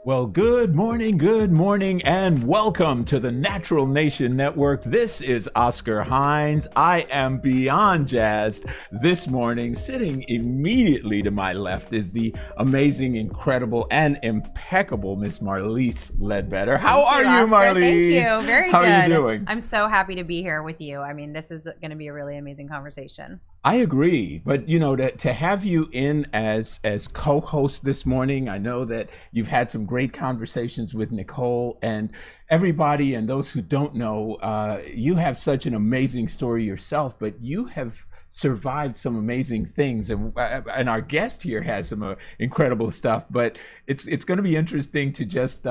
Well, good morning, and welcome to the Natural Nation Network. This is Oscar Hines. I am beyond jazzed this morning. Sitting immediately to my left is the amazing, incredible, and impeccable Miss Marlise Ledbetter. How are you, Marlise? Thank you. Very good. How are you doing? I'm so happy to be here with you. I mean, this is going to be a really amazing conversation. I agree, but you know, to have you in as co-host this morning, I know that you've had some great conversations with Nicole and everybody, and those who don't know, you have such an amazing story yourself, but you have survived some amazing things, and our guest here has some incredible stuff. But it's going to be interesting to just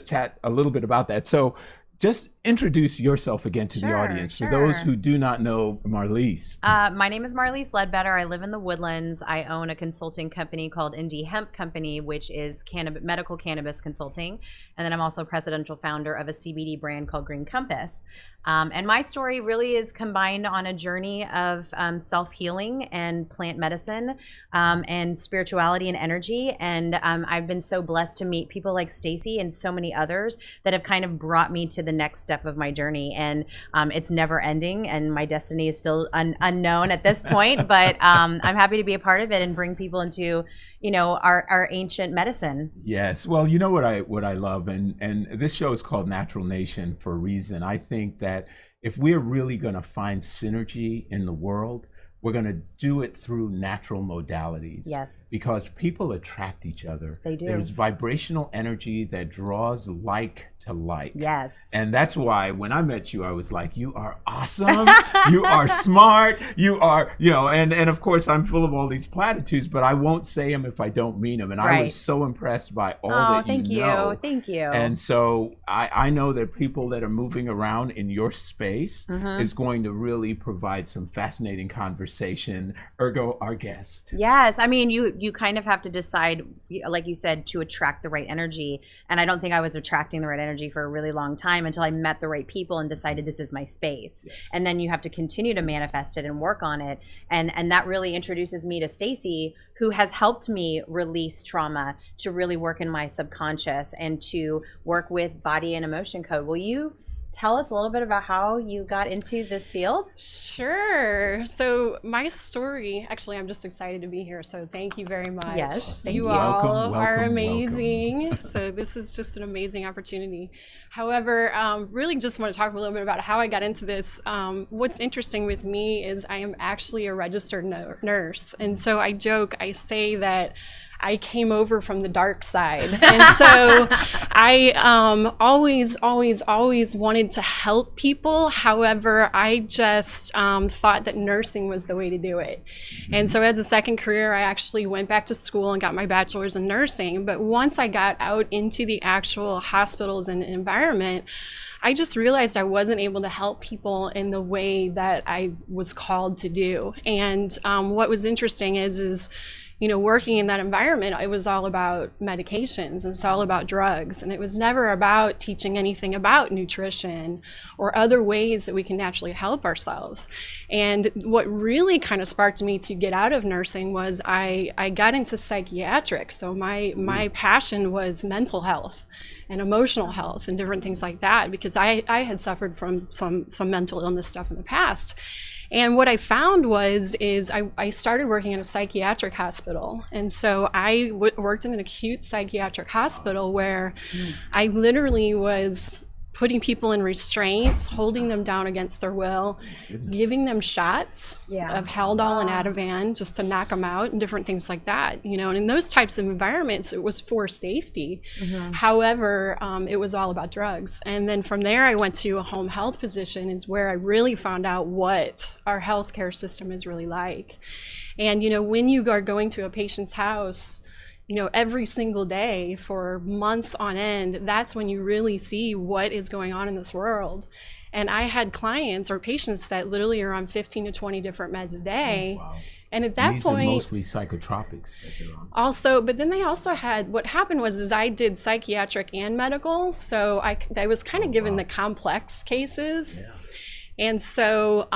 chat a little bit about that. So just introduce yourself again to the audience for those who do not know Marlise. My name is Marlise Ledbetter. I live in the Woodlands. I own a consulting company called Indie Hemp Company, which is medical cannabis consulting. And then I'm also presidential founder of a CBD brand called Green Compass. And my story really is combined on a journey of self-healing and plant medicine and spirituality and energy. And I've been so blessed to meet people like Stacy and so many others that have kind of brought me to the next step of my journey. And it's never ending, and my destiny is still unknown at this point. But I'm happy to be a part of it and bring people into, you know, our ancient medicine. Yes. Well, you know what I love, and this show is called Natural Nation for a reason. I think that if we're really going to find synergy in the world, we're going to do it through natural modalities. Yes. Because people attract each other. They do. There's vibrational energy that draws like to like. Yes. And that's why when I met you, I was like, you are awesome. You are smart. You are, you know, and of course I'm full of all these platitudes, but I won't say them if I don't mean them. And I was so impressed by all that you know. Thank you. And so I know that people that are moving around in your space is going to really provide some fascinating conversation, ergo our guest. Yes. I mean, you kind of have to decide, like you said, to attract the right energy. And I don't think I was attracting the right energy for a really long time until I met the right people and decided this is my space. Yes. And then you have to continue to manifest it and work on it. And that really introduces me to Stacy, who has helped me release trauma, to really work in my subconscious and to work with body and emotion code. Will you tell us a little bit about how you got into this field? Sure. So my story, actually, I'm just excited to be here. So thank you very much. Yes. You all are amazing. So this is just an amazing opportunity. However, really just want to talk a little bit about how I got into this. What's interesting with me is I am actually a registered nurse. And so I joke, I say that I came over from the dark side. And so I always wanted to help people. However, I just thought that nursing was the way to do it. And so as a second career, I actually went back to school and got my bachelor's in nursing. But once I got out into the actual hospitals and environment, I just realized I wasn't able to help people in the way that I was called to do. And what was interesting is you know, working in that environment, it was all about medications and it's all about drugs. And it was never about teaching anything about nutrition or other ways that we can naturally help ourselves. And what really kind of sparked me to get out of nursing was I got into psychiatric. So my passion was mental health and emotional health and different things like that, because I had suffered from some mental illness stuff in the past. And what I found is I started working in a psychiatric hospital. And so I worked in an acute psychiatric hospital where I literally was putting people in restraints, holding them down against their will, giving them shots of Haldol and Ativan just to knock them out and different things like that. You know, and in those types of environments, it was for safety. However, it was all about drugs. And then from there, I went to a home health position, is where I really found out what our healthcare system is really like. And, you know, when you are going to a patient's house, you know, every single day for months on end, that's when you really see what is going on in this world. And I had clients or patients that literally are on 15 to 20 different meds a day. Oh, wow. And at that point, are mostly psychotropics that they're on. Also, but then they also had, what happened was I did psychiatric and medical. So I was kind of given the complex cases. And so,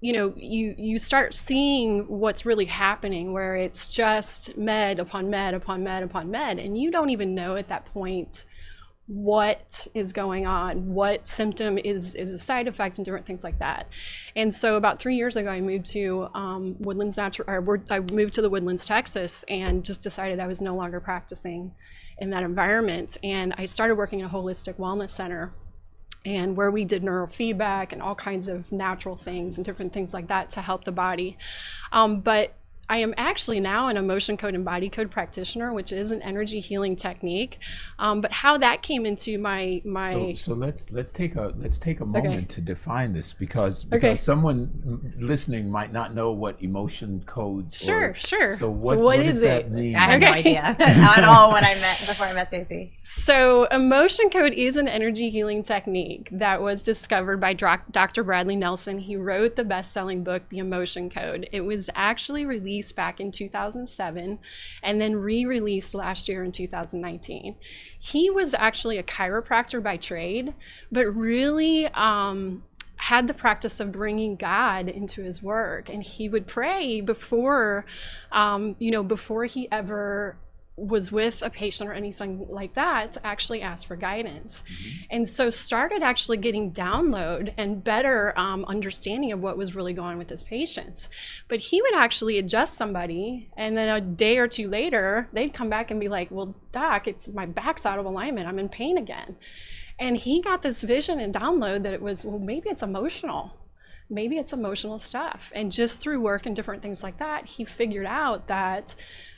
you start seeing what's really happening, where it's just med upon med upon med upon med, and you don't even know at that point what is going on, what symptom is a side effect, and different things like that. And so about 3 years ago, I moved to I moved to the Woodlands, Texas, and just decided I was no longer practicing in that environment. And I started working in a holistic wellness center, and where we did neurofeedback and all kinds of natural things and different things like that to help the body. But I am actually now an emotion code and body code practitioner, which is an energy healing technique. But how that came into my So let's take a moment Okay. to define this, because Okay. someone listening might not know what emotion codes. Sure. So what is does that it? mean? I had no Okay. idea at all when I met before I met Stacey. So emotion code is an energy healing technique that was discovered by Dr. Bradley Nelson. He wrote the best-selling book, The Emotion Code. It was actually released back in 2007 and then re-released last year in 2019. He was actually a chiropractor by trade, but really had the practice of bringing God into his work, and he would pray before he ever was with a patient or anything like that, to actually ask for guidance. And so started actually getting download and better understanding of what was really going on with his patients. But he would actually adjust somebody, and then a day or two later, they'd come back and be like, well, doc, it's my back's out of alignment, I'm in pain again. And he got this vision and download that it was, well, maybe it's emotional. Maybe it's emotional stuff. And just through work and different things like that, he figured out that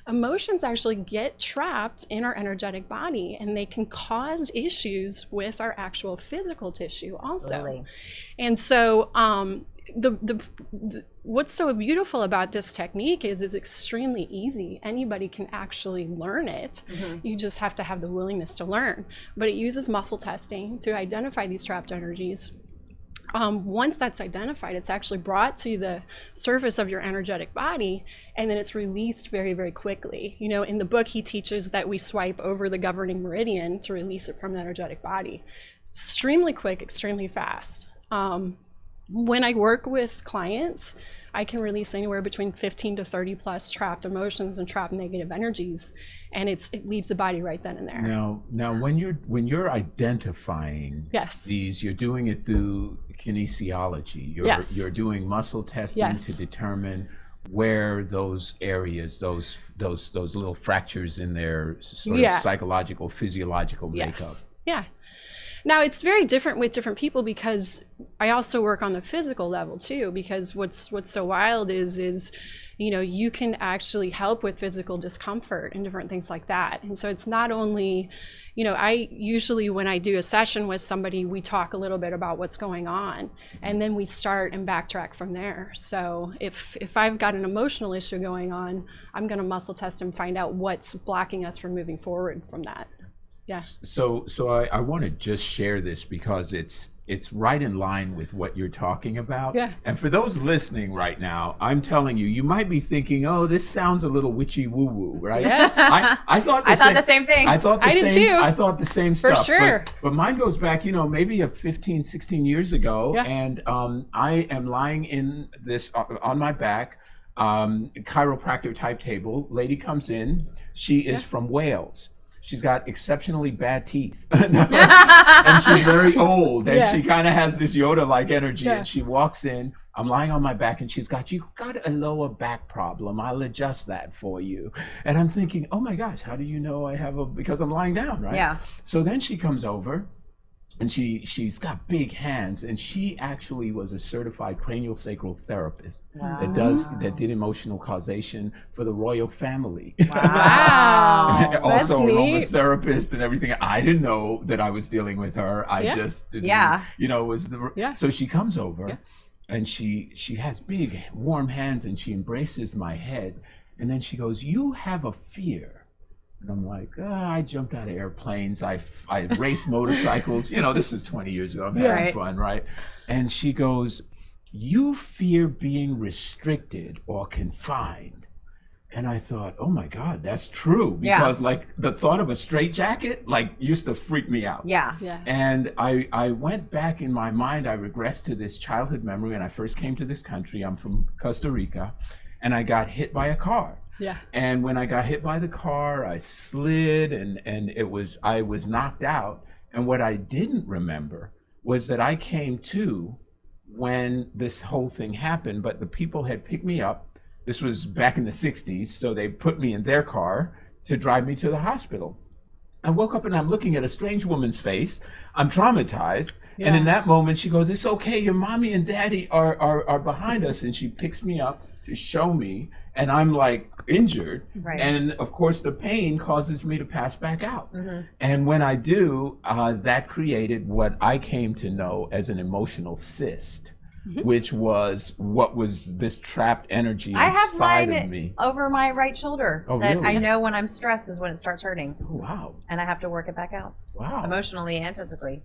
emotions actually get trapped in our energetic body, and they can cause issues with our actual physical tissue also. Absolutely. And so what's so beautiful about this technique is it's extremely easy. Anybody can actually learn it. You just have to have the willingness to learn. But it uses muscle testing to identify these trapped energies. Once that's identified, it's actually brought to the surface of your energetic body, and then it's released very, very quickly. You know, in the book, he teaches that we swipe over the governing meridian to release it from the energetic body. Extremely quick, extremely fast. When I work with clients, I can release anywhere between 15 to 30 plus trapped emotions and trapped negative energies, and it leaves the body right then and there. Now, when you're identifying Yes. these, you're doing it through kinesiology. Yes. You're doing muscle testing Yes. to determine where those areas, those little fractures in their sort of Yeah. psychological, physiological makeup. Yes. Yeah. Now it's very different with different people, because I also work on the physical level too, because what's so wild is you can actually help with physical discomfort and different things like that. And so it's not only, I usually, when I do a session with somebody, we talk a little bit about what's going on, and then we start and backtrack from there. So if I've got an emotional issue going on, I'm going to muscle test and find out what's blocking us from moving forward from that. Yeah. So I want to just share this, because it's right in line with what you're talking about. Yeah. And for those listening right now, I'm telling you, you might be thinking, oh, this sounds a little witchy woo-woo, right? Yes. I thought I thought the same thing. I thought the I did same. too. I thought the same For stuff. sure. But mine goes back, maybe 15, 16 years ago, Yeah. and I am lying in this on my back, chiropractor type table. Lady comes in. She is from Wales. She's got exceptionally bad teeth, and she's very old, and Yeah. she kind of has this Yoda-like energy. Yeah. And she walks in. I'm lying on my back, and you got a lower back problem. I'll adjust that for you. And I'm thinking, oh my gosh, how do you know I have because I'm lying down, right? Yeah. So then she comes over, and she's got big hands, and she actually was a certified craniosacral therapist that did emotional causation for the royal family. Wow. Also That's an neat. aromatherapist and everything. I didn't know that I was dealing with her. I just didn't, So she comes over, and she has big warm hands, and she embraces my head, and then she goes, "You have a fear." And I'm like, I jumped out of airplanes. I raced motorcycles. This is 20 years ago. I'm having fun, right? And she goes, "You fear being restricted or confined." And I thought, oh my God, that's true. Because like the thought of a straitjacket, like used to freak me out. Yeah. Yeah. And I went back in my mind, I regressed to this childhood memory when I first came to this country. I'm from Costa Rica, and I got hit by a car. Yeah. And when I got hit by the car, I slid and I was knocked out. And what I didn't remember was that I came to when this whole thing happened, but the people had picked me up. This was back in the 60s, so they put me in their car to drive me to the hospital. I woke up and I'm looking at a strange woman's face. I'm traumatized. Yeah. And in that moment, she goes, "It's okay, your mommy and daddy are behind us." And she picks me up to show me, and I'm like injured. Right. And of course, the pain causes me to pass back out. And when I do, that created what I came to know as an emotional cyst. Which was what was this trapped energy I have inside of mine me. over my right shoulder. Oh, that really? I know when I'm stressed is when it starts hurting, Oh, wow. and I have to work it back out Wow. emotionally and physically.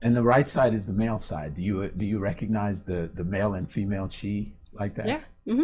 And the right side is the male side. Do you recognize the male and female chi like that? Yeah. Mm-hmm.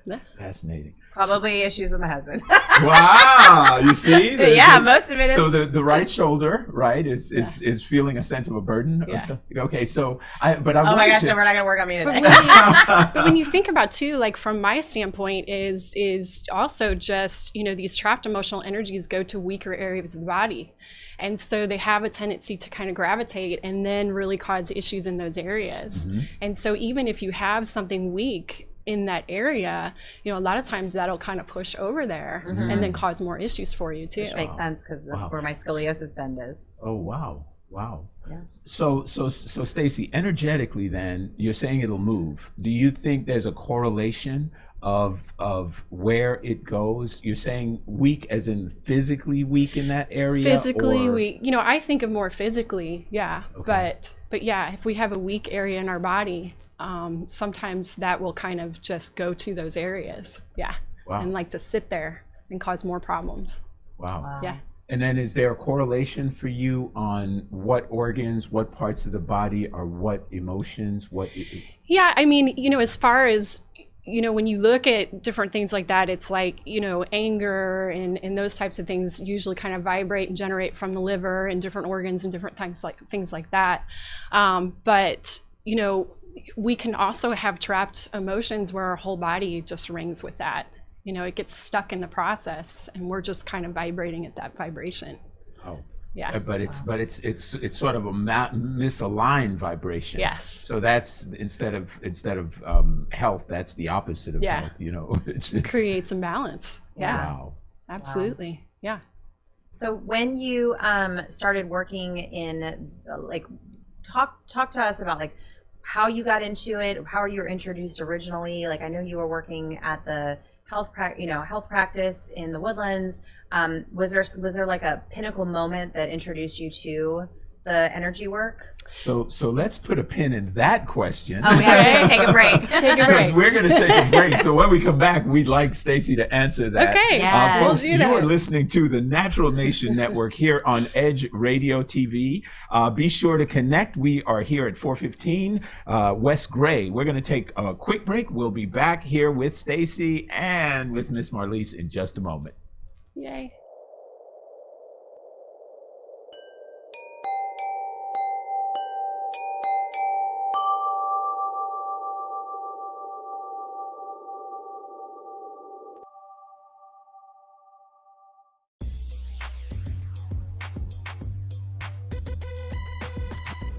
That's Fascinating. Probably issues with my husband. Wow. You see? Yeah, most of it is. So the right shoulder, right, is feeling a sense of a burden. Or Yeah. something? Okay. So I Oh my gosh, so we're not gonna work on me But today. but when you think about too, like from my standpoint, is also just, you know, these trapped emotional energies go to weaker areas of the body. And so they have a tendency to kind of gravitate and then really cause issues in those areas. And so even if you have something weak in that area, you know, a lot of times that'll kind of push over there and then cause more issues for you too. Which makes sense because that's Wow. where my scoliosis bend is. Oh, wow. Wow. Yeah. So Stacy, energetically then, you're saying it'll move. Do you think there's a correlation of where it goes? You're saying weak as in physically weak in that area? Physically or- weak, you know, I think of more physically, yeah. Okay. But yeah, if we have a weak area in our body, sometimes that will kind of just go to those areas, yeah, Wow. and like to sit there and cause more problems. Wow. Yeah. And then is there a correlation for you on what organs, what parts of the body are what emotions, what? Yeah, I mean, you know, as far as, you know, when you look at different things like that, it's like, you know, anger and those types of things usually kind of vibrate and generate from the liver and different organs and different things like that. But, you know, we can also have trapped emotions where our whole body just rings with that. You know, it gets stuck in the process and we're just kind of vibrating at that vibration. Oh. Yeah. But it's sort of a misaligned vibration. Yes. So that's instead of health, that's the opposite of Yeah. health. You know, it's just, Creates imbalance. Yeah, Wow. absolutely. Yeah. So when you started working in like talk to us about like how you got into it, how you were introduced originally. Like I know you were working at the health practice in the Woodlands. Was there like a pinnacle moment that introduced you to the energy work? So let's put a pin in that question. Oh, we have to take a break. Because we're going to take a break. So when we come back, we'd like Stacy to answer that. Okay. Yes. Folks, We'll you do that. are listening to the Natural Nation Network here on Edge Radio TV. Be sure to connect. We are here at 415 West Gray. We're going to take a quick break. We'll be back here with Stacy and with Miss Marlise in just a moment. Yay.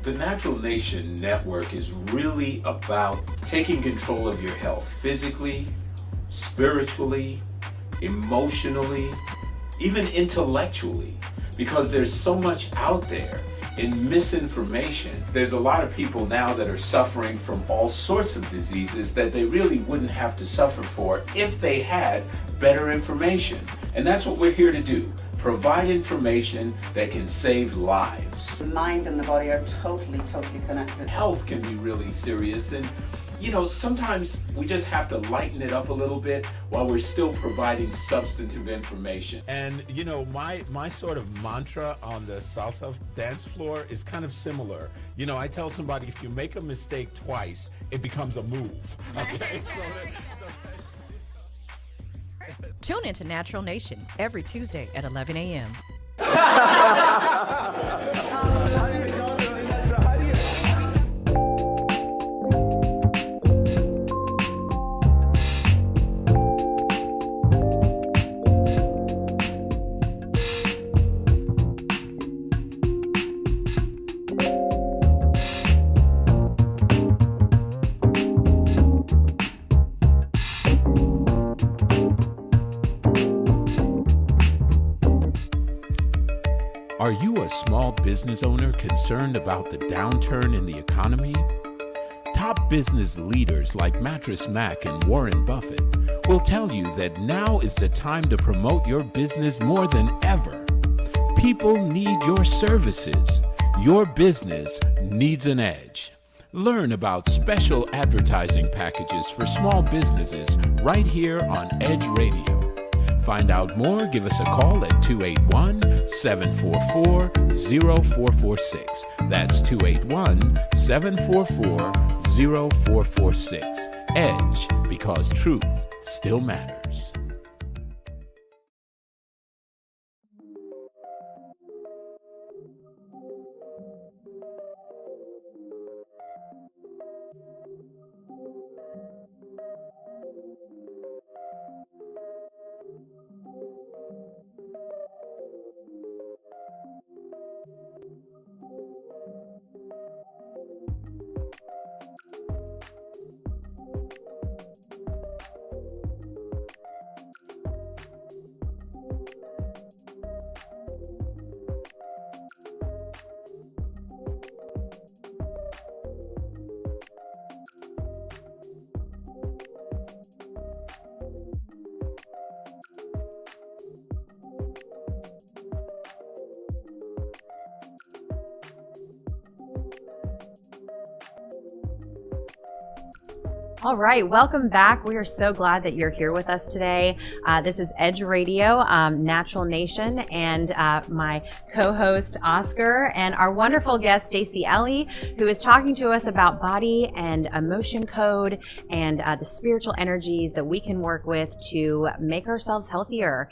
The Natural Nation Network is really about taking control of your health physically, spiritually, emotionally, even intellectually, because there's so much out there in misinformation. There's a lot of people now that are suffering from all sorts of diseases that they really wouldn't have to suffer for if they had better information. And that's what we're here to do. Provide information that can save lives. The mind and the body are totally connected. Health can be really serious, and you know, sometimes we just have to lighten it up a little bit while we're still providing substantive information. And you know, my sort of mantra on the salsa dance floor is kind of similar. You know, I tell somebody, if you make a mistake twice, it becomes a move. Okay, so Tune into Natural Nation every Tuesday at 11 a.m. Are you a small business owner concerned about the downturn in the economy? Top business leaders like Mattress Mac and Warren Buffett will tell you that now is the time to promote your business more than ever. People need your services. Your business needs an edge. Learn about special advertising packages for small businesses right here on Edge Radio. Find out more, give us a call at 281-744-0446. That's 281-744-0446. Edge, because truth still matters. All right, welcome back. We are so glad that you're here with us today. This is Edge Radio, Natural Nation, and my co-host Oscar, and our wonderful guest Stacey Ellie, who is talking to us about body and emotion code and the spiritual energies that we can work with to make ourselves healthier.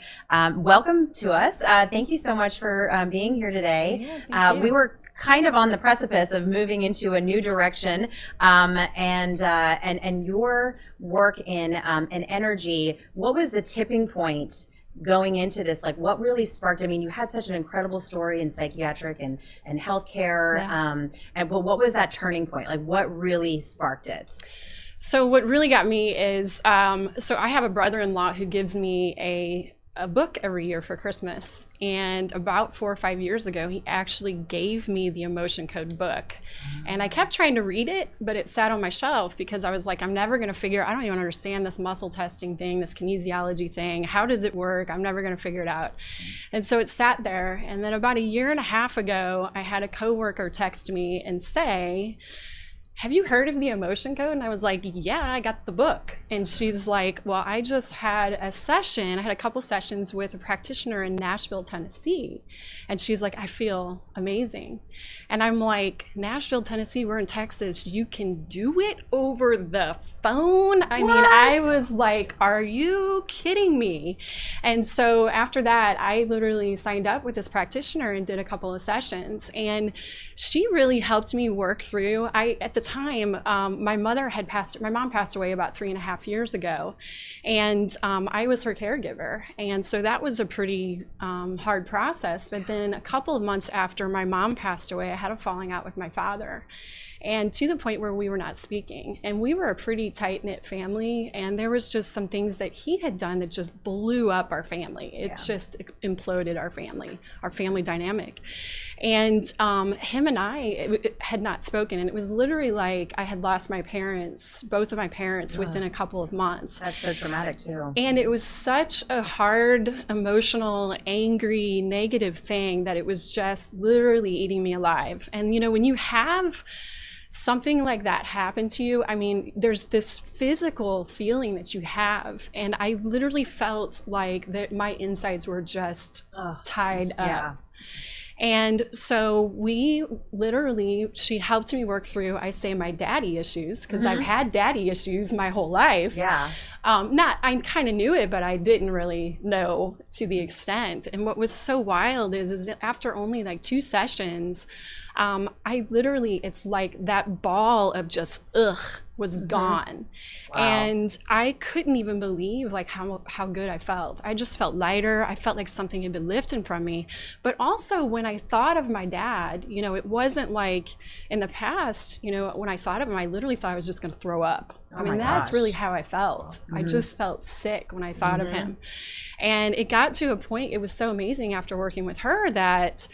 Welcome to us. Thank you so much for being here today. Yeah, we were kind of on the precipice of moving into a new direction, and your work in energy. What was the tipping point going into this? Like, what really sparked? I mean, you had such an incredible story in psychiatric and healthcare, but what was that turning point? Like, what really sparked it? So what really got me is, so I have a brother-in-law who gives me a book every year for Christmas, and about 4 or 5 years ago he actually gave me the Emotion Code book, and I kept trying to read it, but it sat on my shelf because I was like, I'm never going to I don't even understand this muscle testing thing, this kinesiology thing. How does it work? I'm never going to figure it out. And so it sat there, and then about 1.5 years ago I had a coworker text me and say, have you heard of the Emotion Code? And I was like, yeah, I got the book. And she's like, well, I just had a session. I had a couple sessions with a practitioner in Nashville, Tennessee. And she's like, I feel amazing. And I'm like, Nashville, Tennessee, we're in Texas. You can do it over the phone? I mean, I was like, are you kidding me? And so after that, I literally signed up with this practitioner and did a couple of sessions. And she really helped me work through, at the time, my mom passed away about 3.5 years ago. And I was her caregiver. And so that was a pretty hard process. But then a couple of months after my mom passed away, I had a falling out with my father. And to the point where we were not speaking. And we were a pretty tight-knit family, and there was just some things that he had done that just blew up our family. It just imploded our family dynamic. And him and I had not spoken, and it was literally like I had lost my parents, both of my parents, within a couple of months. That's so traumatic too. And it was such a hard, emotional, angry, negative thing that it was just literally eating me alive. And you know, when you have something like that happen to you, I mean, there's this physical feeling that you have, and I literally felt like that my insides were just tied up. And so we literally, she helped me work through, I say, my daddy issues, because I've had daddy issues my whole life. Yeah. I kind of knew it, but I didn't really know to the extent. And what was so wild is after only like 2 sessions, I literally, it's like that ball of just was gone. Wow. And I couldn't even believe like how good I felt. I just felt lighter. I felt like something had been lifted from me. But also when I thought of my dad, you know, it wasn't like in the past, you know, when I thought of him, I literally thought I was just going to throw up. I mean, that's really how I felt. I just felt sick when I thought of him. And it got to a point, it was so amazing after working with her that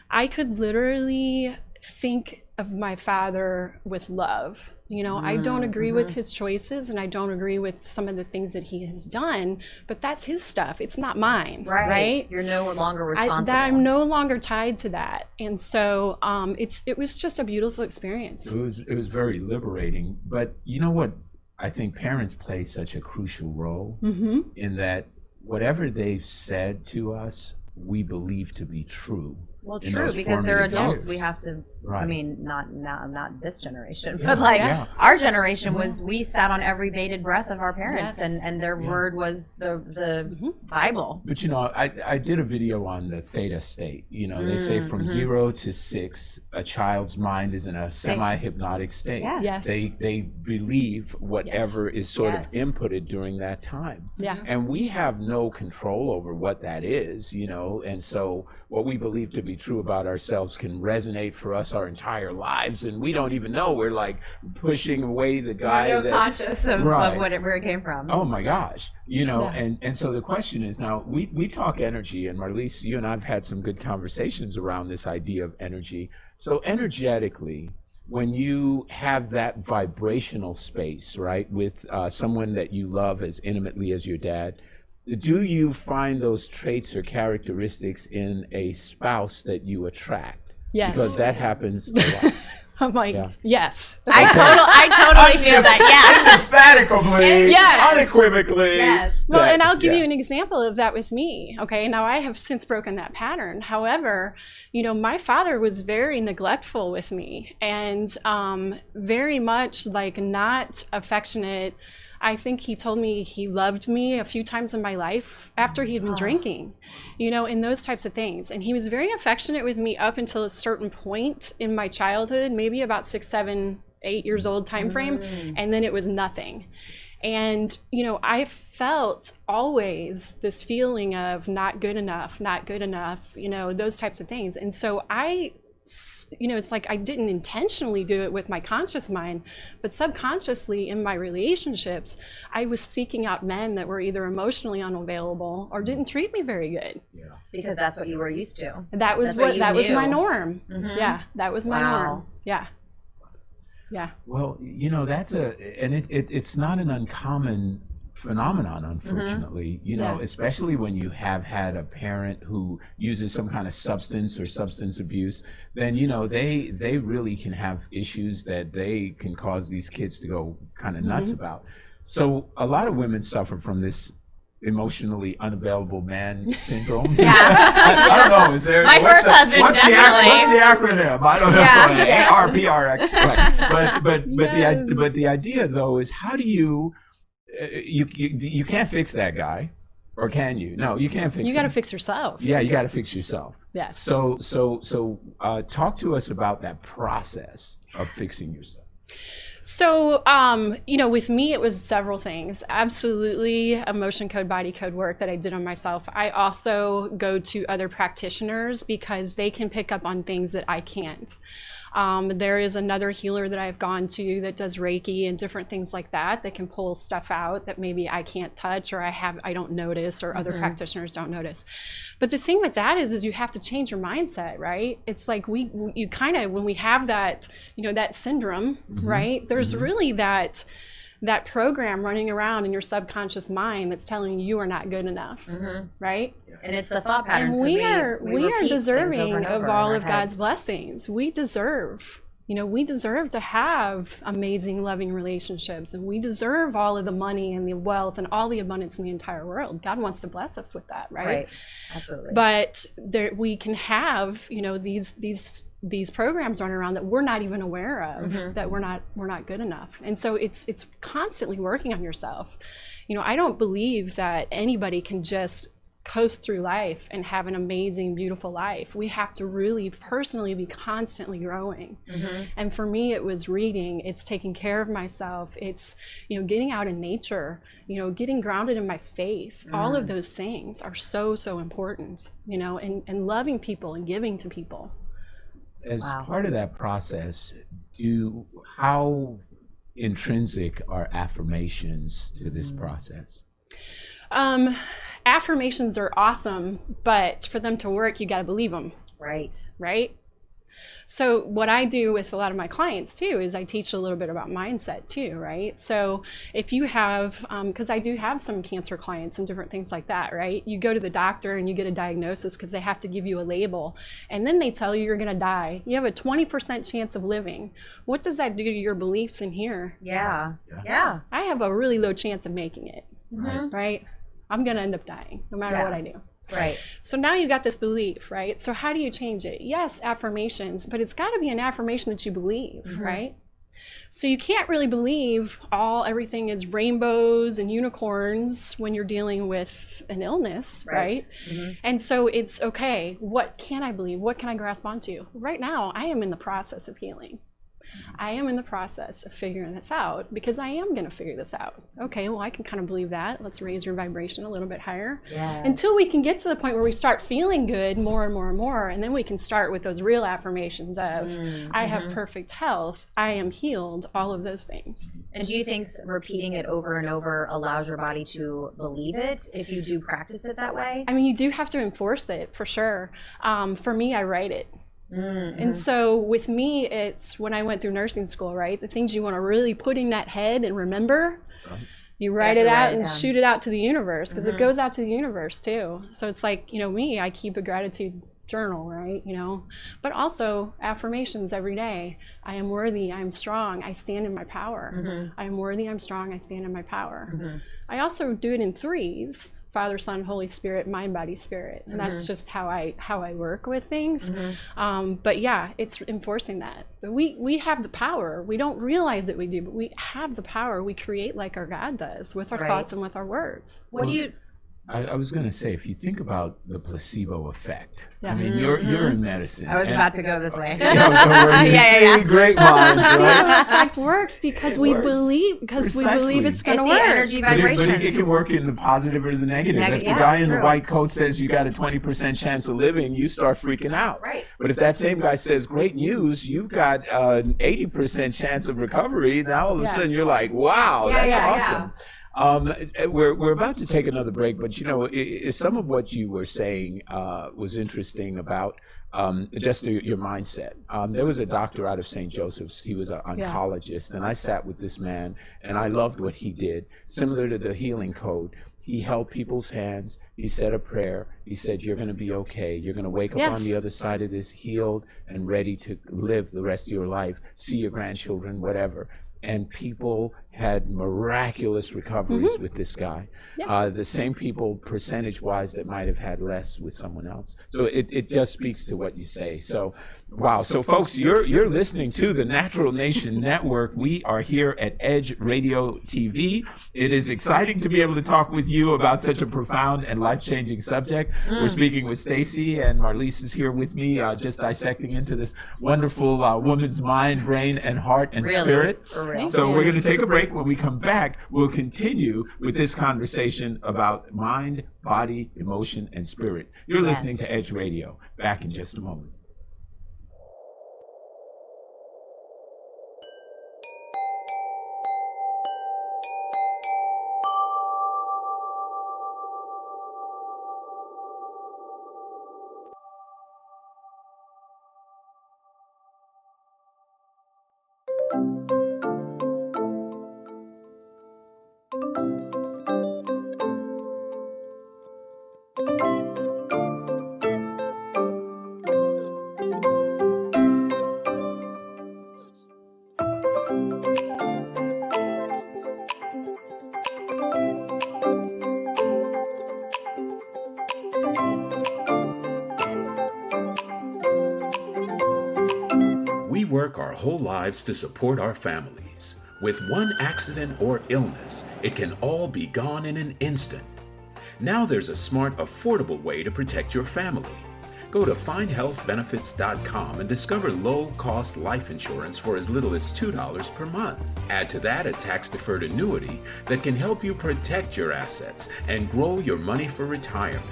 I could literally think of my father with love. You know, I don't agree with his choices, and I don't agree with some of the things that he has done, but that's his stuff. It's not mine, right? You're no longer responsible. I'm no longer tied to that. And so it was just a beautiful experience. It was very liberating. But you know what? I think parents play such a crucial role in that whatever they've said to us, we believe to be true. Well, true, because they're adults. We have to, I mean, not this generation, but like our generation was, we sat on every bated breath of our parents, and their word was the Bible. But you know, I did a video on the theta state. You know, they say from 0 to 6, a child's mind is in a semi-hypnotic state. Yes. They believe whatever is sort of inputted during that time. And we have no control over what that is, you know, and so what we believe to be true about ourselves can resonate for us our entire lives, and we don't even know. We're like pushing away the guy We're conscious of where it came from. Oh my gosh, you know. And so the question is, now we talk energy, and Marlise, you and I've had some good conversations around this idea of energy. So energetically, when you have that vibrational space, right, with someone that you love as intimately as your dad, do you find those traits or characteristics in a spouse that you attract? Yes. Because that happens a lot. I'm like, yes. I totally feel that. Emphatically, unequivocally. Yes. Well, and I'll give you an example of that with me. Okay, now I have since broken that pattern. However, you know, my father was very neglectful with me, and very much like not affectionate. I think he told me he loved me a few times in my life after he had been drinking, you know, and those types of things. And he was very affectionate with me up until a certain point in my childhood, maybe about 6, 7, 8 years old time frame. And then it was nothing. And, you know, I felt always this feeling of not good enough, you know, those types of things. And so you know, it's like I didn't intentionally do it with my conscious mind, but subconsciously in my relationships, I was seeking out men that were either emotionally unavailable or didn't treat me very good. Because that's what you were used to. That was was my norm. Yeah, that was my norm. Yeah. Well, you know, it's not an uncommon phenomenon, unfortunately, you know, especially when you have had a parent who uses some kind of substance or substance abuse, then, you know, they really can have issues that they can cause these kids to go kind of nuts about. So a lot of women suffer from this emotionally unavailable man syndrome. I don't know. Is there? My first husband, definitely. What's the acronym? I don't know. ARPRX. Right. But the idea though is, how do you can't fix that guy, or can you? No, you can't fix him. You got to fix yourself. Yeah, you got to fix yourself. Yes. So talk to us about that process of fixing yourself. So, you know, with me, it was several things. Absolutely emotion code, body code work that I did on myself. I also go to other practitioners because they can pick up on things that I can't. There is another healer that I've gone to that does Reiki and different things like that can pull stuff out that maybe I can't touch, or I don't notice, or other practitioners don't notice. But the thing with that is you have to change your mindset, right? It's like you kind of, when we have that, you know, that syndrome, right? There's really that program running around in your subconscious mind that's telling you are not good enough, right? And it's the thought patterns. And we are deserving of all of God's blessings. We deserve You know, we deserve to have amazing, loving relationships, and we deserve all of the money and the wealth and all the abundance in the entire world. God wants to bless us with that, right? Absolutely. But we can have, you know, these programs running around that we're not even aware of, that we're not good enough. And so it's constantly working on yourself. You know, I don't believe that anybody can just coast through life and have an amazing, beautiful life. We have to really personally be constantly growing. And for me, it was reading, it's taking care of myself, it's, you know, getting out in nature, you know, getting grounded in my faith. All of those things are so, so important, you know, and loving people and giving to people. As part of that process, how intrinsic are affirmations to this process? Affirmations are awesome, but for them to work, you got to believe them. Right? So what I do with a lot of my clients too is I teach a little bit about mindset too, right? So if you have, because I do have some cancer clients and different things like that, right? You go to the doctor and you get a diagnosis because they have to give you a label, and then they tell you you're going to die. You have a 20% chance of living. What does that do to your beliefs in here? Yeah. I have a really low chance of making it, right? I'm going to end up dying no matter what I do. Right. So now you got this belief, right? So how do you change it? Yes, affirmations, but it's got to be an affirmation that you believe, right? So you can't really believe everything is rainbows and unicorns when you're dealing with an illness, right? And so it's okay, what can I believe? What can I grasp onto? Right now, I am in the process of healing. I am in the process of figuring this out because I am going to figure this out. Okay, well, I can kind of believe that. Let's raise your vibration a little bit higher until we can get to the point where we start feeling good more and more and more. And then we can start with those real affirmations of I have perfect health, I am healed, all of those things. And do you think repeating it over and over allows your body to believe it if you do practice it that way? I mean, you do have to enforce it for sure. For me, I write it. And so with me, it's when I went through nursing school, right? The things you want to really put in that head and remember, you write it out and shoot it out to the universe, because it goes out to the universe too. So it's like, you know, me, I keep a gratitude journal, right? You know, but also affirmations every day. I am worthy, I am strong, I stand in my power. I am worthy, I'm strong, I stand in my power. I also do it in threes. Father, Son, Holy Spirit, mind, body, spirit. And that's just how I work with things. But yeah, it's enforcing that. But we have the power. We don't realize that we do, but we have the power. We create like our God does with our thoughts and with our words. What do you... I was going to say, if you think about the placebo effect, I mean, you're in medicine. I was about to go this way. Don't worry. See, great minds, The right? placebo effect works because we believe it's going to work. The energy vibration. But it can work in the positive or the negative. If the guy in the white coat says you got a 20% chance of living, you start freaking out. Right. But if that same guy says, great news, you've got an 80% chance of recovery, now all of a sudden you're like, wow, that's awesome. We're about to take another break, but you know, some of what you were saying was interesting about just your mindset. There was a doctor out of St. Joseph's. He was an oncologist, and I sat with this man, and I loved what he did. Similar to the healing code, he held people's hands. He said a prayer. He said, "You're going to be okay. You're going to wake up on the other side of this healed and ready to live the rest of your life, see your grandchildren, whatever." And people had miraculous recoveries with this guy. The same people, percentage-wise, that might have had less with someone else. So it just speaks to what you say. So, wow. So, folks, you're listening to the Natural Nation Network. We are here at Edge Radio TV. It is exciting to be able to talk with you about such a profound and life-changing subject. We're speaking with Stacy, and Marlise is here with me, just dissecting into this wonderful woman's mind, brain, and heart and spirit. So we're going to take a break. When we come back, we'll continue with this conversation about mind, body, emotion, and spirit. You're listening to Edge Radio. Back in just a moment. work our whole lives to support our families. With one accident or illness, it can all be gone in an instant. Now there's a smart, affordable way to protect your family. Go to findhealthbenefits.com and discover low-cost life insurance for as little as $2 per month. Add to that a tax-deferred annuity that can help you protect your assets and grow your money for retirement.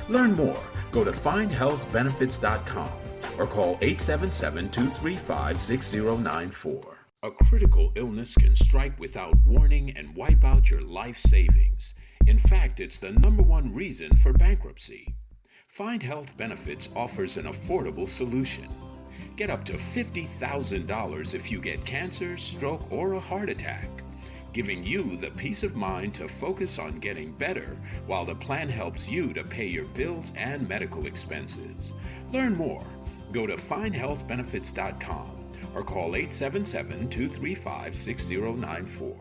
Learn more. Go to findhealthbenefits.com or call 877-235-6094. A critical illness can strike without warning and wipe out your life savings. In fact, it's the #1 reason for bankruptcy. Find Health Benefits offers an affordable solution. Get up to $50,000 if you get cancer, stroke, or a heart attack, giving you the peace of mind to focus on getting better while the plan helps you to pay your bills and medical expenses. Learn more. Go to findhealthbenefits.com or call 877-235-6094.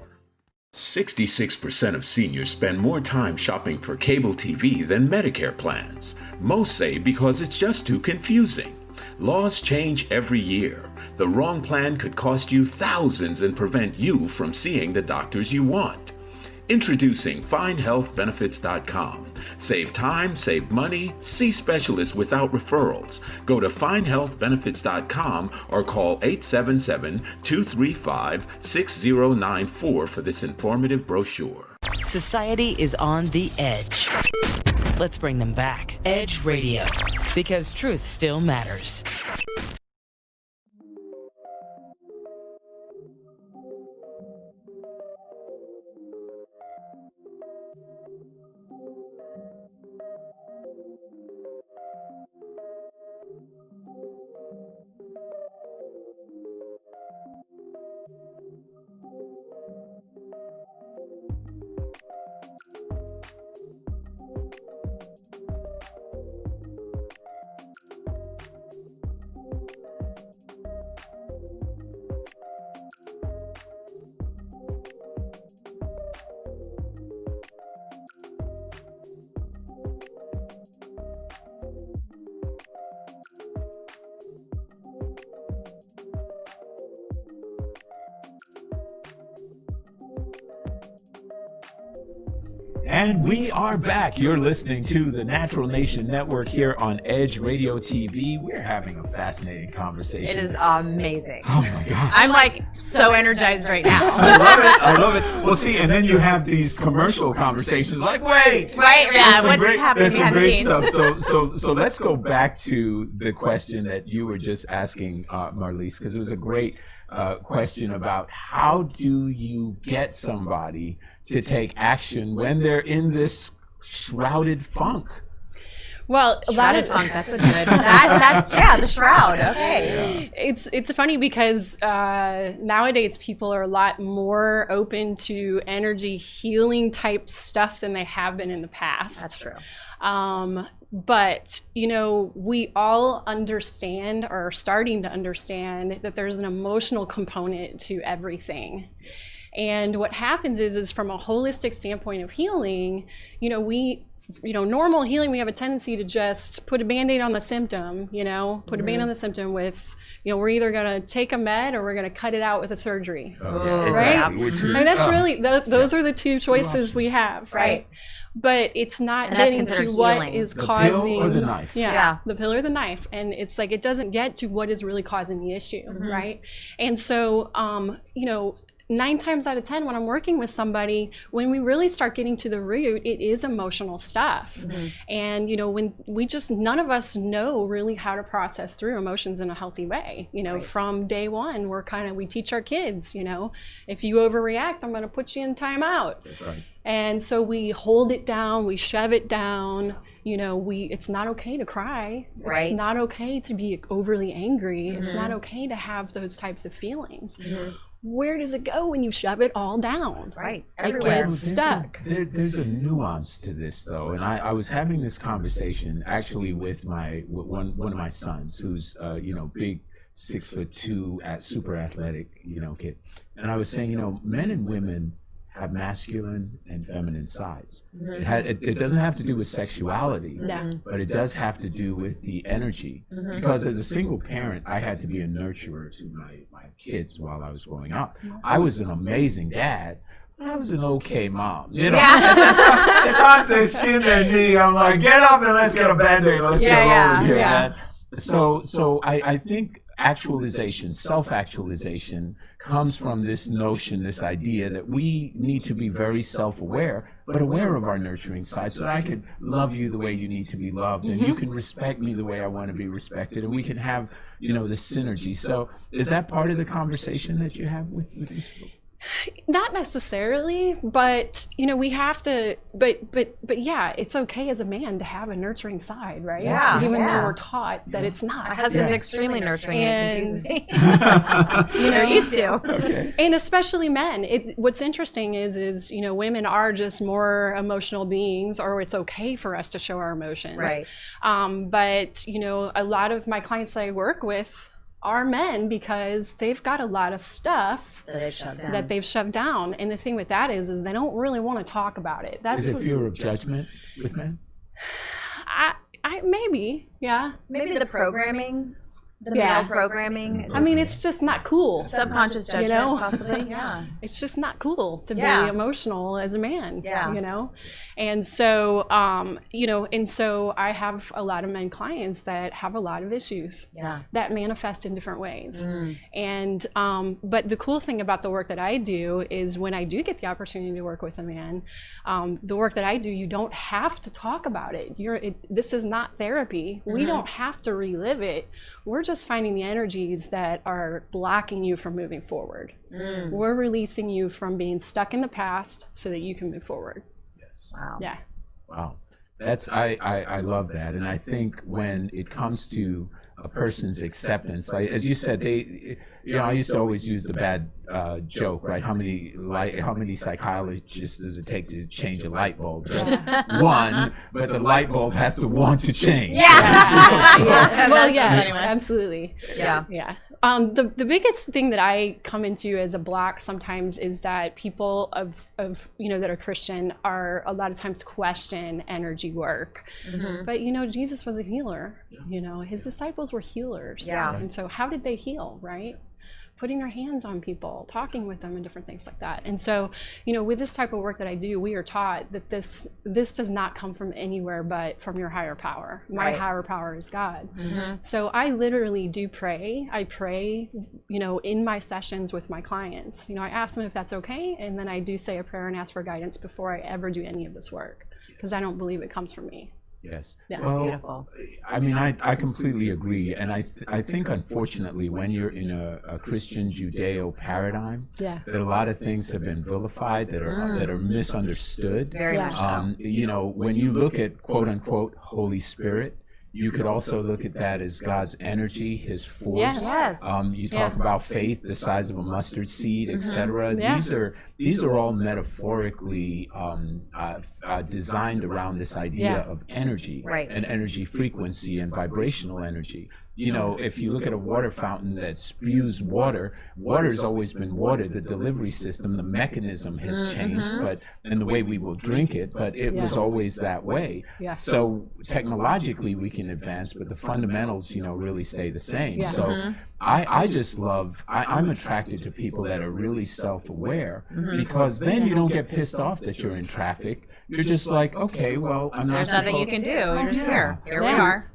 66% of seniors spend more time shopping for cable TV than Medicare plans. Most say because it's just too confusing. Laws change every year. The wrong plan could cost you thousands and prevent you from seeing the doctors you want. Introducing FindHealthBenefits.com. Save time, save money, see specialists without referrals. Go to FindHealthBenefits.com or call 877-235-6094 for this informative brochure. Society is on the edge. Let's bring them back. Edge Radio, because truth still matters. And we are back. You're listening to the Natural Nation Network here on Edge Radio TV. We're having a fascinating conversation. It is amazing. Oh my God. I'm like so energized right now. I love it. I love it. Well, see, and then you have these commercial conversations like, wait. Right? Yeah. What's happening There's some behind the great scenes? stuff. So let's go back to the question that you were just asking, Marlise, because it was a great question about how do you get somebody to take action when they're in this shrouded funk? Well, Shrouded funk. That's a good. That's the shroud. Okay. It's funny because nowadays people are a lot more open to energy healing type stuff than they have been in the past. That's true. But, you know, we all understand or are starting to understand that there's an emotional component to everything. And what happens is from a holistic standpoint of healing, normal healing, we have a tendency to just put a Band-Aid on the symptom, put a Band-Aid on the symptom with, we're either going to take a med or we're going to cut it out with a surgery. Right? Exactly. And that's really, those are the two choices we have, right? But it's not getting to what is causing the pill or the knife. Yeah, the pill or the knife. And it's like it doesn't get to what is really causing the issue, right? And so 9 times out of 10 when I'm working with somebody, when we really start getting to the root, it is emotional stuff. And when none of us know really how to process through emotions in a healthy way. From day one, we teach our kids, if you overreact, I'm going to put you in timeout. That's right. And so we hold it down, we shove it down. It's not okay to cry. Right. It's not okay to be overly angry. It's not okay to have those types of feelings. Where does it go when you shove it all down? Right. It Everywhere. gets stuck. There's a nuance to this, though, and I was having this conversation actually with one of my sons, who's big, 6'2", super athletic, kid, and I was saying, men and women have masculine and feminine sides. It doesn't have to do with sexuality, but it does have to do with the energy. Because as a single parent, I had to be a nurturer to my kids while I was growing up. I was an amazing dad. I was an okay mom. You know, the times they skin their knee, I'm like, get up and let's get a Band-Aid. Let's get over here, man. So I think actualization, self-actualization, comes from this notion, this idea that we need to be very self-aware, but aware of our nurturing side, so that I could love you the way you need to be loved, and you can respect me the way I want to be respected, and we can have, you know, this synergy. So is that part of the conversation that you have with these people? Not necessarily, but you know, we have to. But yeah, it's okay as a man to have a nurturing side, right? Yeah, even though we're taught that it's not. My husband's extremely nurturing, and it confuses me. You know, used to. Okay. And especially men. What's interesting is you know, women are just more emotional beings, or it's okay for us to show our emotions. Right. But you know, a lot of my clients that I work with are men because they've got a lot of stuff that they've shoved down. And the thing with that is they don't really want to talk about it. Is it fear of judgment with men? I maybe, yeah. Maybe the programming, the male programming. I mean, it's just not cool. Subconscious judgment, you know? possibly. Yeah. It's just not cool to be emotional as a man. Yeah. You know, and so you know, and so I have a lot of men clients that have a lot of issues. Yeah. That manifest in different ways. And but the cool thing about the work that I do is when I do get the opportunity to work with a man, the work that I do, you don't have to talk about it. This is not therapy. We don't have to relive it. We're just finding the energies that are blocking you from moving forward. We're releasing you from being stuck in the past so that you can move forward. Yes. Wow. Yeah. Wow. That's I love that. And I think when it comes to a person's acceptance, like as you said, I used to always use the bad joke, right? How many psychologists does it take to change a light bulb? Just one, but the light bulb has to want to change. Yeah. Well, yes, absolutely. Yeah. Yeah. The biggest thing that I come into as a block sometimes is that people of you know that are Christian are a lot of times question energy work. But you know, Jesus was a healer. You know, his disciples were healers. Yeah. And so how did they heal, right? Putting our hands on people, talking with them, and different things like that. And so, you know, with this type of work that I do, we are taught that this does not come from anywhere but from your higher power. My higher power is God. So I literally do pray. I pray, you know, in my sessions with my clients. You know, I ask them if that's okay, and then I do say a prayer and ask for guidance before I ever do any of this work, because I don't believe it comes from me. Yes. Yeah. Well, beautiful. I mean, I completely agree. And I think, unfortunately, when you're in a Christian Judeo paradigm, that a lot of things have been vilified, that are misunderstood. Very much so. You know, when you look at, quote unquote, Holy Spirit, you could also look at that as God's energy, his force. Yes. You talk about faith, the size of a mustard seed, etc. These are all metaphorically designed around this idea of energy and energy frequency and vibrational energy. You know, if you look at a water fountain that spews water's always been water. The delivery system, the mechanism has changed, and the way we will drink it, but it was always that way. So technologically we can advance, but the fundamentals, you know, really stay the same. So I just love, I'm attracted to people that are really self-aware, because then you don't get pissed off that you're in traffic. You're just like, okay, well, I'm not. There's nothing you can do. You're just here. Here we are.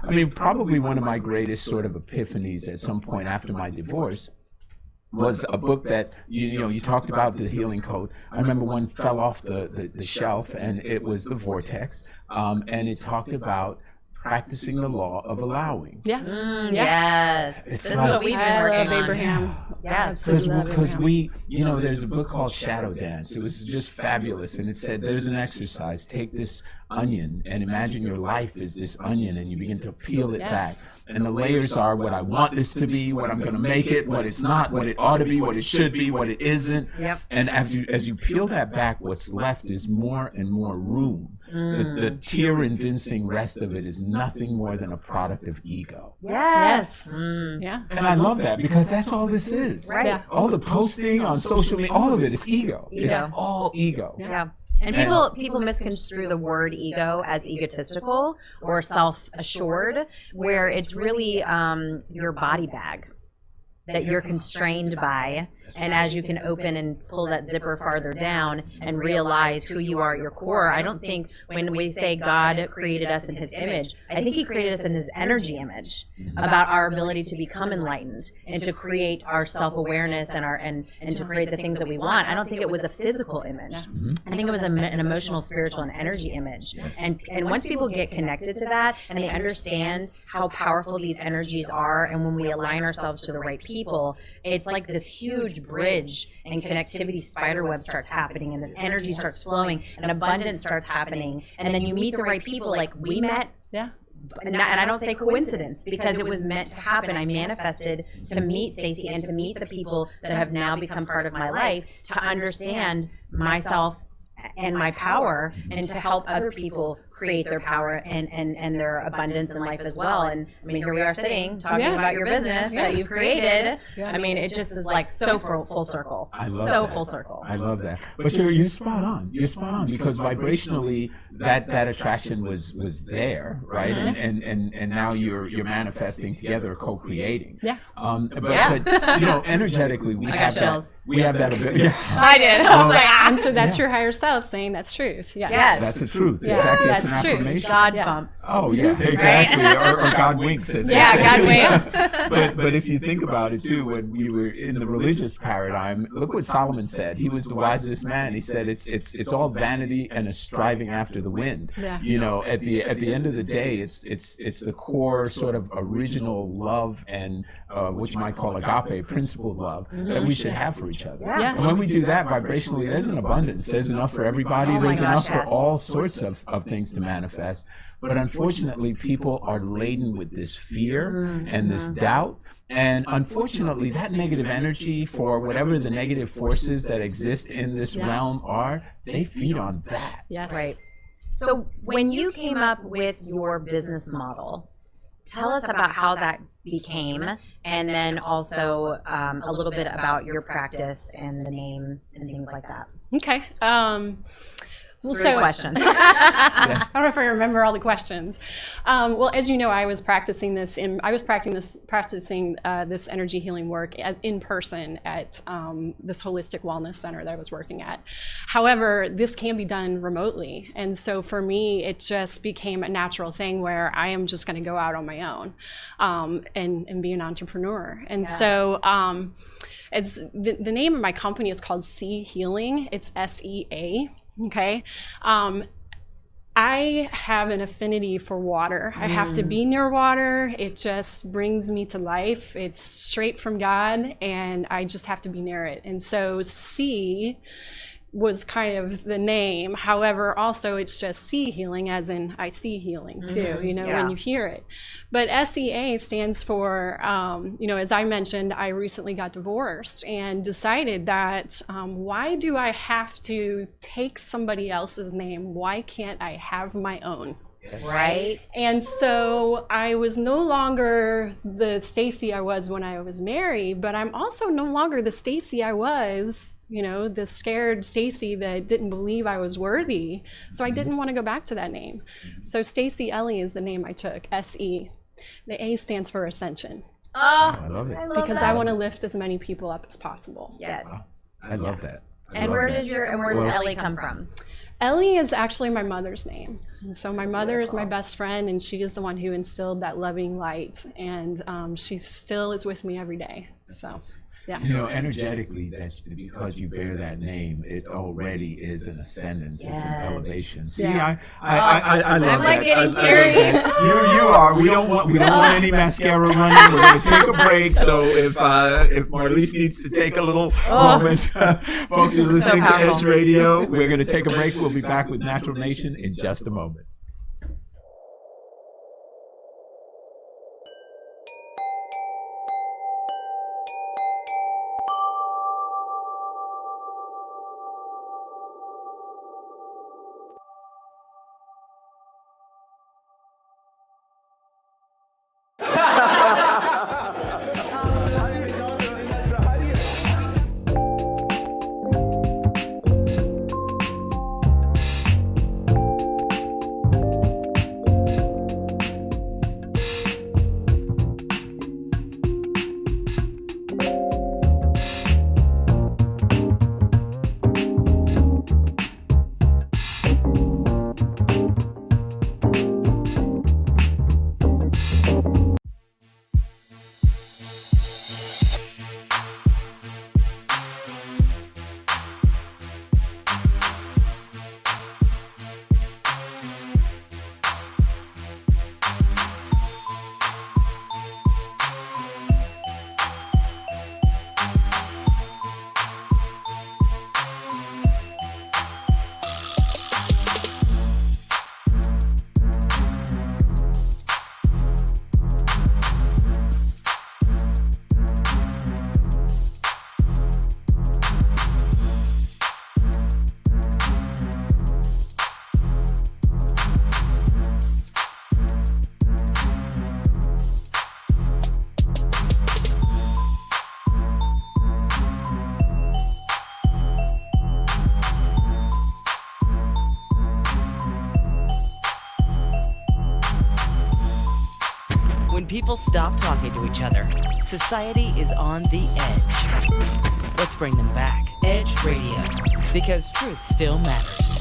I mean, probably one of my greatest sort of epiphanies at some point after my divorce was a book that, you know, you talked about the healing code. I remember one fell off the shelf, and it was The Vortex, and it talked about practicing the law of allowing. Yes. Yes. It's this like, is what we've been working on. Abraham. Yes. Because we, you know, there's a book called Shadow Dance. It was just fabulous. And it said, there's an exercise. Take this onion and imagine your life is this onion, and you begin to peel it back. And the layers are what I want this to be, what I'm going to make it, what it's not, what it ought to be, what it should be, what it isn't. And as you peel that back, what's left is more and more room. The tear-evincing rest of it is nothing more than a product of ego. Yes. Yeah. And I love that because that's all this is. Right. Yeah. All the posting on social media, all of it is ego. It's Ego. all ego. Yeah. And people misconstrue the word ego as egotistical or self-assured, where it's really your body bag that you're constrained by. And as you can open and pull that zipper farther down and realize who you are at your core, I don't think when we say God created us in his image, I think he created us in his energy image, about our ability to become enlightened and to create our self-awareness and to create the things that we want. I don't think it was a physical image. I think it was an emotional, spiritual, and energy image. And once people get connected to that and they understand how powerful these energies are, and when we align ourselves to the right people, it's like this huge bridge and connectivity spider web starts happening, and this energy starts flowing and abundance starts happening, and then you meet the right people like we met. Yeah. And I don't say coincidence, because it was meant to happen. I manifested to meet Stacey and to meet the people that have now become part of my life, to understand myself and my power, and to help other people create their power and their abundance in life as well. And I mean, here we are sitting talking about your business that you've created. I mean, it just is like so full circle. I love so that. full circle. I love that. But you're spot on. You're spot on, because vibrationally that attraction was there, right? And now you're manifesting together, co-creating. Yeah. But you know, energetically we have chills. that ability. Yeah. I did. I was like, And so that's your higher self saying that's truth. Yes. Yes. That's the truth. Yeah. Exactly. That's It's an true. affirmation. God bumps. Oh yeah, exactly. Or God winks. As they Yeah, say. God winks. But if you think about it too, when we were in the religious paradigm, look what Solomon said. He was the wisest man. He said it's all vanity and a striving after the wind. Yeah. You know, at the end of the day, it's the core sort of original love and what you might call agape, principled love that we should have for each other. Yes. And when we do that vibrationally, there's an abundance. There's enough for everybody. Oh my There's gosh, enough yes. for all sorts of things to manifest. But unfortunately, people are laden with this fear and this doubt. And unfortunately, that negative energy, for whatever the negative forces that exist in this realm are, they feed on that. Yes. Right. So when you came up with your business model, tell us about how that became, and then also a little bit about your practice and the name and things like that. Okay. Well, Three questions. I don't know if I remember all the questions. Well, as you know, I was practicing this this energy healing work in person at this holistic wellness center that I was working at. However, this can be done remotely, and so for me, it just became a natural thing where I am just going to go out on my own and be an entrepreneur. And so. As the name of my company is called Sea Healing. It's SEA. Okay. I have an affinity for water. I have to be near water. It just brings me to life. It's straight from God, and I just have to be near it. And so sea was kind of the name. However, also it's just sea healing, as in I see healing too, you know, when you hear it. But SEA stands for, you know, as I mentioned, I recently got divorced and decided that why do I have to take somebody else's name? Why can't I have my own? Right. And so I was no longer the Stacey I was when I was married, but I'm also no longer the Stacey I was, you know, the scared Stacey that didn't believe I was worthy. So I didn't want to go back to that name. So Stacey Ellie is the name I took, SE. The A stands for Ascension. Oh, I love it. I love Because that. I want to lift as many people up as possible. Yes. I love that. And where does Ellie come from? Ellie is actually my mother's name. And so my mother is my best friend, and she is the one who instilled that loving light. And she still is with me every day. So, yeah. You know, energetically, that because you bear that name, it already is an ascendance. It's an elevation. See, Yeah. I love I'm like that. getting I teary. love that. You are. We don't want any mascara running. We're going to take a break. So if Marlise needs to take a little moment, folks, you're listening to powerful. Edge Radio. We're going to take a break. We'll be back with Natural Nation in just a moment. When people stop talking to each other, society is on the edge. Let's bring them back. Edge Radio, because truth still matters.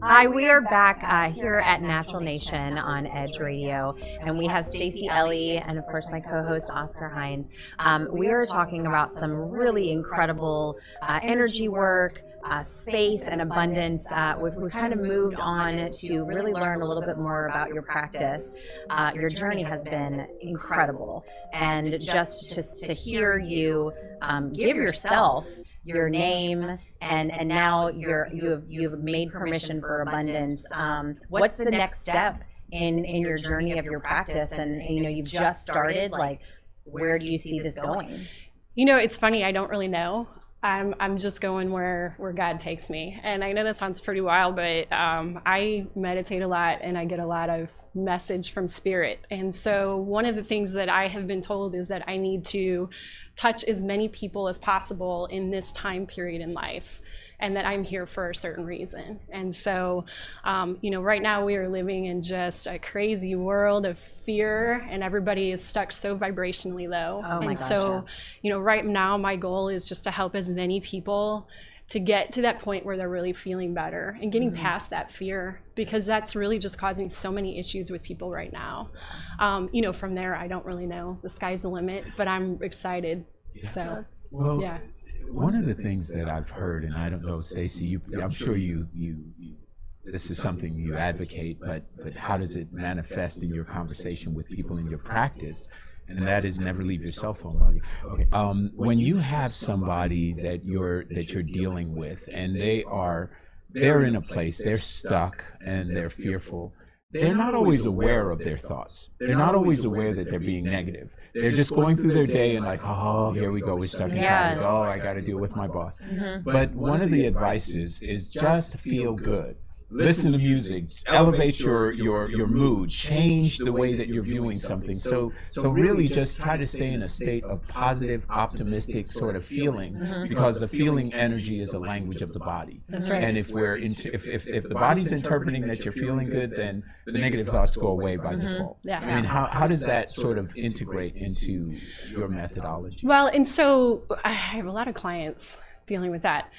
Hi, we are back here at Natural Nation on Edge Radio, and we have Stacey Ellie and, of course, my co-host Oscar Hines. We are talking about some really incredible energy work, space, and abundance. We've kind of moved on to really learn a little bit more about your practice. Your journey has been incredible, and just to hear you give yourself your name, and now you've made permission for abundance. What's the next step in your journey of your practice? And you've just started. Like, where do you see this going? It's funny. I don't really know. I'm just going where God takes me. And I know that sounds pretty wild, but I meditate a lot and I get a lot of message from spirit. And so one of the things that I have been told is that I need to touch as many people as possible in this time period in life, and that I'm here for a certain reason. And so, right now we are living in just a crazy world of fear, and everybody is stuck so vibrationally low. Oh my and gosh, so, right now my goal is just to help as many people to get to that point where they're really feeling better and getting past that fear, because that's really just causing so many issues with people right now. From there, I don't really know. The sky's the limit, but I'm excited. Yeah. So, Well, yeah. one of the things that I've heard, and I don't know, Stacey, I'm sure you this is something you advocate, but how does it manifest in your conversation with people in your practice? And that is never leave your cell phone while you. Okay. When you have somebody that you're dealing with, and they're in a place, they're stuck and they're fearful. They're not always aware of their thoughts. They're not always aware that they're being negative. They're just going through their day and like, oh, here we go, we're stuck in traffic. Oh, I got to deal with my boss. But one of the advices is just feel good. Listen to music, elevate your mood, change the way that you're viewing something. So really just try to stay in a state of positive, optimistic sort of feeling, because the feeling energy is a language of the body. That's right. And if the body's interpreting that you're feeling good, then the negative thoughts go away by default. Yeah. I mean, how does that sort of integrate into your methodology? Well, and so I have a lot of clients dealing with that.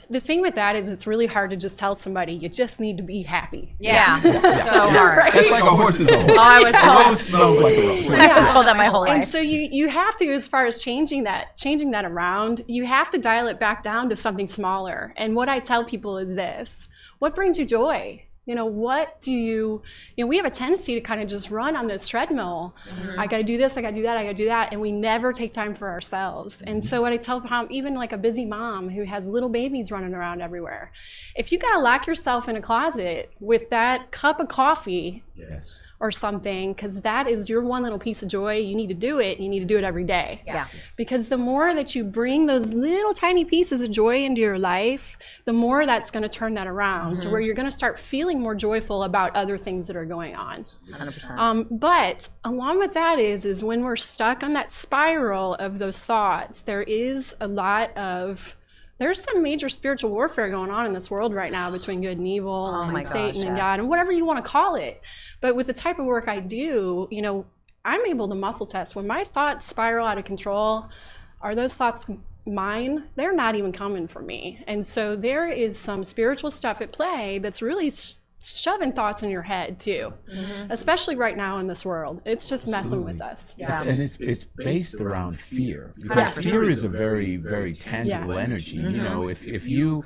The thing with that is it's really hard to just tell somebody you just need to be happy. Yeah. So hard. Right. That's like a horse's hole. Oh, I was A told. rose smells like a rose. I was told that my whole life. And so you have to, as far as changing that around, you have to dial it back down to something smaller. And what I tell people is this: what brings you joy? What do you we have a tendency to kind of just run on this treadmill. I got to do this, I got to do that, I got to do that, and we never take time for ourselves. And so what I tell even like a busy mom who has little babies running around everywhere, if you got to lock yourself in a closet with that cup of coffee, Yes. or something, because that is your one little piece of joy, you need to do it. You need to do it every day. Yeah. Because the more that you bring those little tiny pieces of joy into your life, the more that's going to turn that around to where you're going to start feeling more joyful about other things that are going on. 100%. But along with that is when we're stuck on that spiral of those thoughts, there is a lot of there's some major spiritual warfare going on in this world right now between good and evil, my and Satan gosh, and yes. God, and whatever you want to call it. But with the type of work I do, you know, I'm able to muscle test. When my thoughts spiral out of control, are those thoughts mine? They're not even coming from me. And so there is some spiritual stuff at play that's really shoving thoughts in your head too, especially right now in this world. It's just messing with us. Yeah. And it's based around fear, because fear is a very, very tangible energy. You know, if you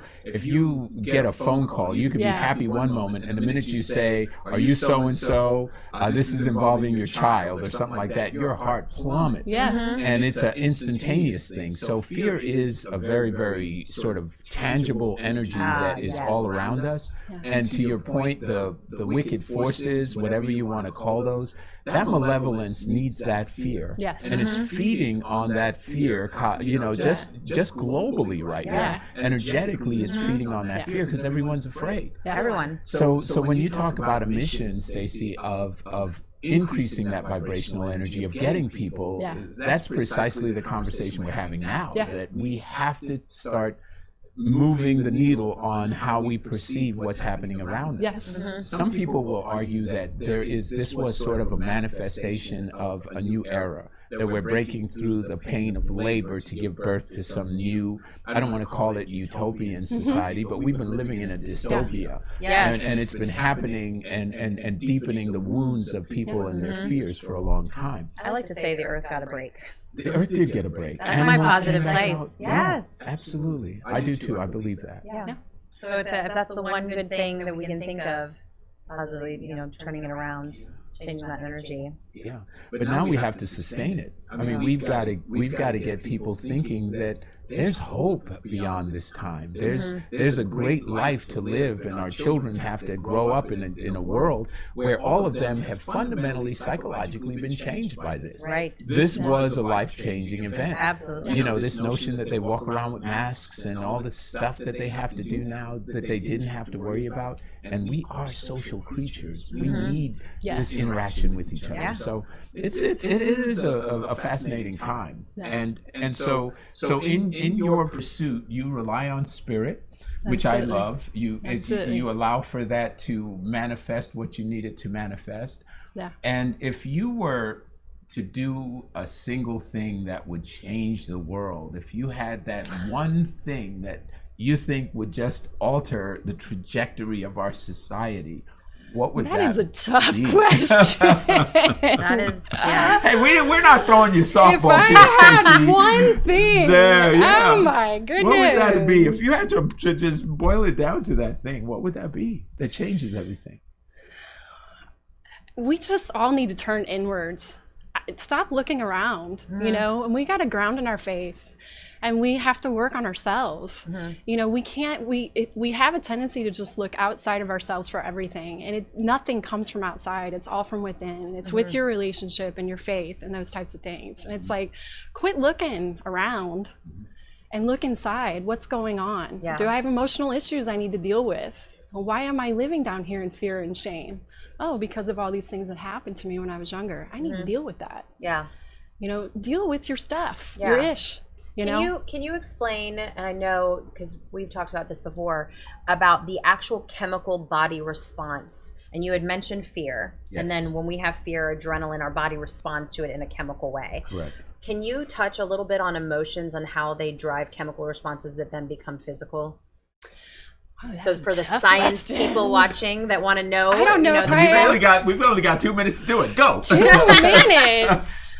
get a phone call, you could be happy one moment, and the minute you say, "Are you so and so? This is involving your child," or something like that, your heart plummets. Yes. And it's an instantaneous thing. So fear is a very, very sort of tangible energy that is all around us. And to your point, the wicked forces, whatever you want to call those, that malevolence needs that fear. Yes. And it's feeding on that fear, you know, just globally right now. Energetically, it's feeding on that fear because everyone's afraid. Yeah, everyone. So when you talk about a mission, Stacey, of increasing that vibrational energy, of getting people, that's precisely the conversation we're having now, that we have to start moving the needle on how we perceive what's happening around us. Yes. Some people will argue that this was sort of a manifestation of a new era, that we're breaking through the pain of labor to give birth to some new, I don't want to call it utopian society, but we've been living in a dystopia. Yes. And it's been happening and deepening the wounds of people and their fears for a long time. I like to say the earth got a break. The earth did get a break. That's my Animals positive came back place. out. Yeah, Yes. absolutely. I do too. I believe that. Yeah. So if that's the one good thing that we can think of, positively, you know, turning it around, changing that energy. Yeah, but now we have to sustain it. I mean, we've got to get people thinking that there's hope beyond this time. There's a great life to live, and our children have to grow up in a world where all of them have fundamentally psychologically been changed by this. Right. This was a life-changing event. Absolutely. You know, this notion that they walk around with masks and all the stuff that they have to do now that they didn't have to worry about. And we are social creatures. We need this interaction with each other. Yeah. So it is a fascinating time. And so in your pursuit, you rely on spirit, which Absolutely. I love. Absolutely. You allow for that to manifest what you need it to manifest. Yeah. And if you were to do a single thing that would change the world, if you had that one thing that you think would just alter the trajectory of our society, what would that That is a tough be? question. That is, yes. Hey, we're not throwing you If softballs I here, had Stacey. one thing, There, yeah. oh my goodness. What would that be? If you had to just boil it down to that thing, what would that be that changes everything? We just all need to turn inwards. Stop looking around, you know, and we got to ground in our faith. And we have to work on ourselves. You know, we have a tendency to just look outside of ourselves for everything. And nothing comes from outside. It's all from within. It's with your relationship and your faith and those types of things. And it's like, quit looking around and look inside. What's going on? Yeah. Do I have emotional issues I need to deal with? Well, why am I living down here in fear and shame? Oh, because of all these things that happened to me when I was younger. I need to deal with that. Yeah. You know, deal with your stuff, Yeah. your ish. You know? Can you explain, and I know because we've talked about this before, about the actual chemical body response? And you had mentioned fear, and then when we have fear, adrenaline, our body responds to it in a chemical way. Correct. Can you touch a little bit on emotions and how they drive chemical responses that then become physical? Oh, So that's a for the tough science question. people watching that want to know, I don't know if We've only got 2 minutes to do it. Go. 2 minutes.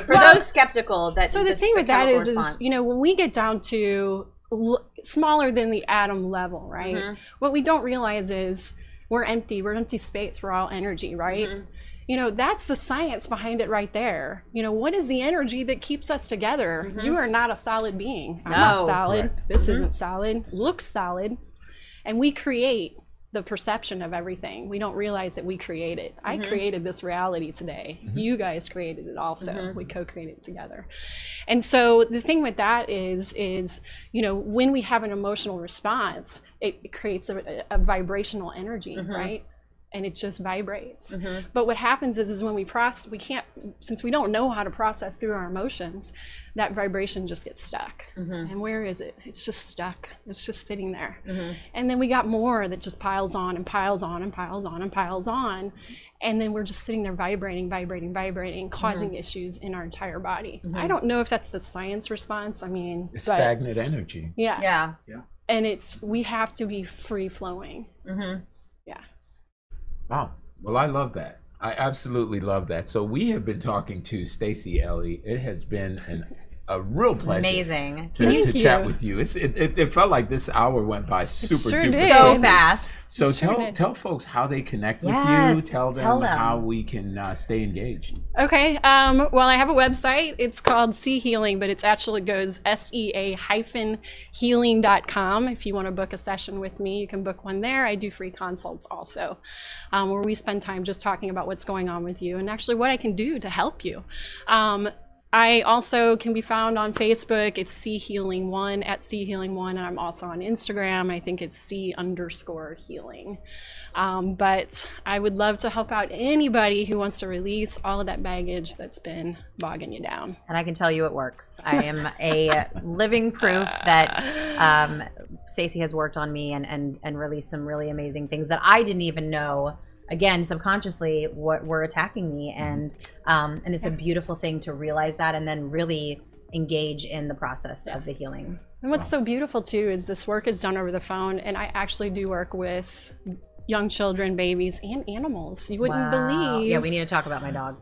for those skeptical that So the thing with that chemical is, response. you know, when we get down to smaller than the atom level, right? What we don't realize is we're empty space, we're all energy, right? You know, that's the science behind it right there. You know, what is the energy that keeps us together? You are not a solid being. I'm not No. solid. Correct. This isn't solid. Looks solid. And we create the perception of everything. We don't realize that we create it. I created this reality today. You guys created it also. We co-created it together. And so the thing with that is, you know, when we have an emotional response, it creates a vibrational energy, right? and it just vibrates. But what happens is when we can't, since we don't know how to process through our emotions, that vibration just gets stuck. And where is it? It's just stuck. It's just sitting there. And then we got more that just piles on and piles on and piles on and piles on. And then we're just sitting there vibrating, causing issues in our entire body. I don't know if that's the science response. I mean, It's stagnant energy. Yeah. And we have to be free flowing. Yeah. Wow. Well, I love that. I absolutely love that. So we have been talking to Stacey Ellie. It has been a real pleasure. Amazing. To chat with you. It felt like this hour went by super sure duper did. So quickly. fast. So Sure tell folks how they connect with you. Yes, Tell tell them them. how we can stay engaged. Okay. Well, I have a website. It's called Sea Healing, but it actually goes sea-healing.com. If you want to book a session with me, you can book one there. I do free consults also, where we spend time just talking about what's going on with you and actually what I can do to help you. I also can be found on Facebook. It's Sea Healing 1 at Sea Healing 1, and I'm also on Instagram. I think it's Sea_healing. But I would love to help out anybody who wants to release all of that baggage that's been bogging you down. And I can tell you it works. I am a living proof that Stacey has worked on me and released some really amazing things that I didn't even know, again, subconsciously, what were attacking me. And it's a beautiful thing to realize that and then really engage in the process of the healing. And what's so beautiful too is this work is done over the phone, and I actually do work with young children, babies, and animals. You wouldn't believe. Yeah, we need to talk about my dog.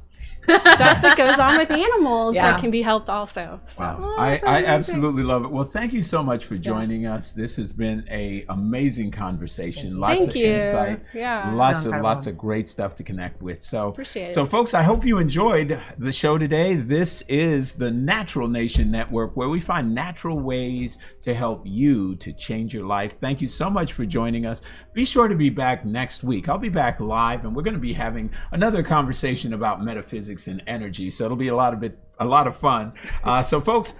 stuff that goes on with animals Yeah. that can be helped also. So. Wow. I absolutely love it. Well, thank you so much for joining us. This has been an amazing conversation. Lots Thank of you. insight. Yeah. Lots So of great stuff to connect with. So, Appreciate it. so folks, I hope you enjoyed the show today. This is the Natural Nation Network, where we find natural ways to help you to change your life. Thank you so much for joining us. Be sure to be back next week. I'll be back live, and we're going to be having another conversation about metaphysics and energy. So it'll be a lot of fun. So folks,